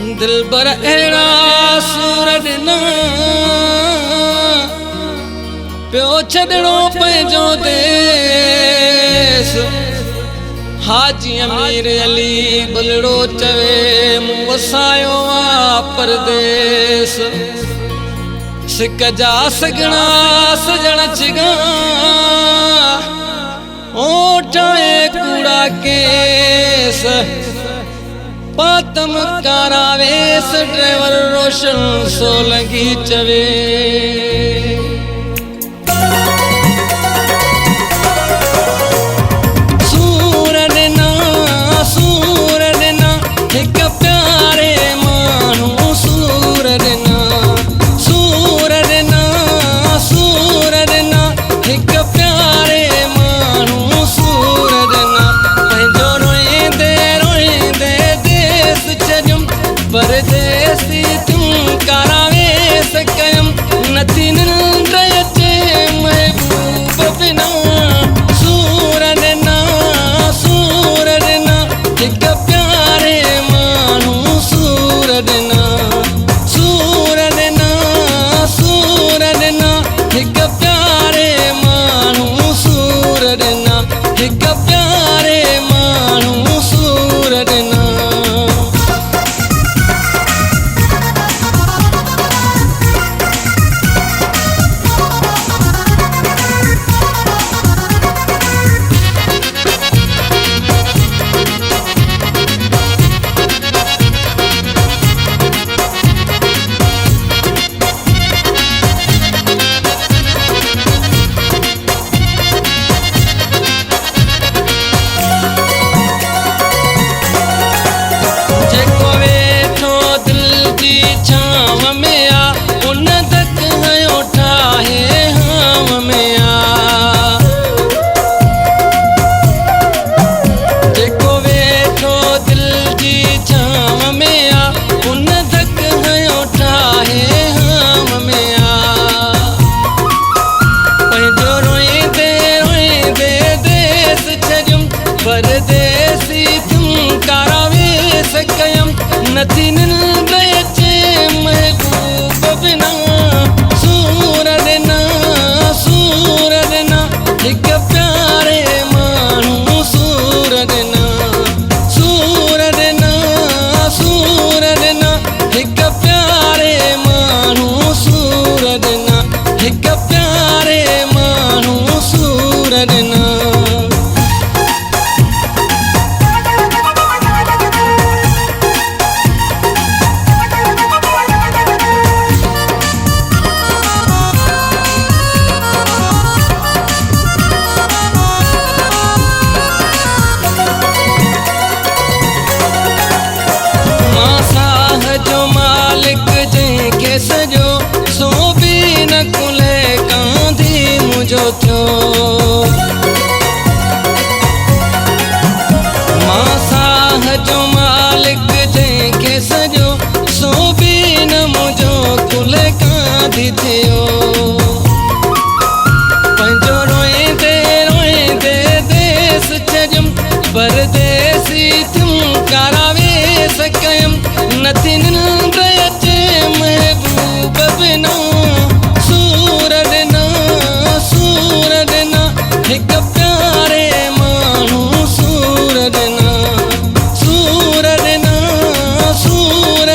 दिलबर अहिड़ा सूर ॾिना पियो छॾणो पंहिंजो देस। हाजी अमीर अली बुलड़ो चवे मूं वसायो आ परदेस। सिक जा सगणा सजण चिगा ओठाए कूड़ा केस। पातम कारावेस ड्राइवर रोशन सोलंगी चवे। सूर ॾिना हिक प्यारे माण्हू सूर ॾिना। सूर ॾिना हिक प्यारे माण्हू सूर ॾिना। पंहिंजो रोईंदे रोईंदे देस छॾियुमि परदेसी तूं कारावेस कयुमि। नथी निंड अचे महबूब बिना। सूर ॾिना हिक प्यारे माण्हू सूर ॾिना। सूर ॾिना हिक प्यारे माण्हू सूर ॾिना। हिक प्यारे माण्हू सूर ॾिना। परदेसी तूं कारावेस कयुमि। नथी निंड अचे महबूब बिना। सूर ॾिना हिक प्यारे माण्हू सूर ॾिना। सूर ॾिना हिक प्यारे माण्हू सूर ॾिना। हिक प्यारे माण्हू सूर ॾिना। सजो सो बि न कुले कांधी मुंहिंजो थियो। मां साह जो मालिक जंहिंखे सजो सो बि न मुंहिंजो कुले कांधी थियो। पंहिंजो रोईंदे रोईंदे देस छॾियुमि परदेसी तूं कारावेस कयुमि। नथी निंड अचे महबूब बिना। सूर ॾिना हिक प्यारे माण्हू सूर ॾिना। सूर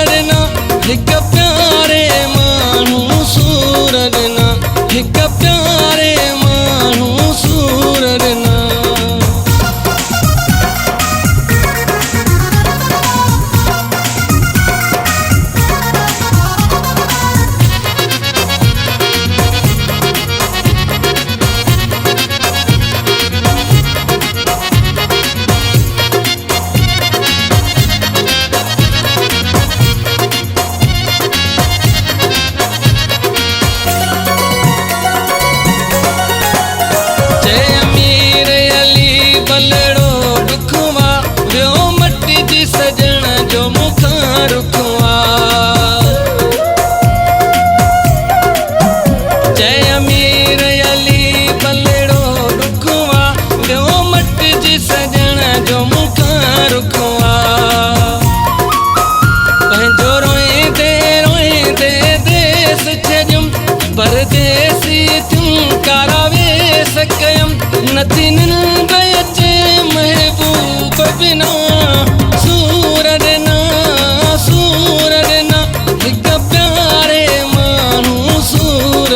ॾिना हिक प्यारे माण्हू सूर ॾिना। नथी निंड अचे महबूब बिना सूर ॾिना हिक प्यारे माण्हू सूर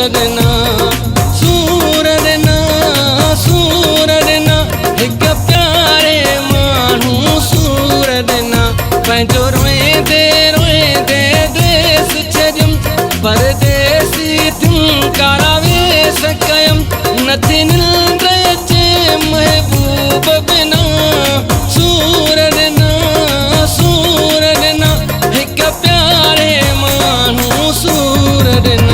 ॾिना हिक प्यारे माण्हू सूर ॾिना पंहिंजो रोईंदे रोईंदे देस छॾियुमि परदेसी थियुमि कारा वेस कयुमि नथी निंड अचे महबूब बिना सूर ॾिना हिक प्यारे माण्हू सूर ॾिना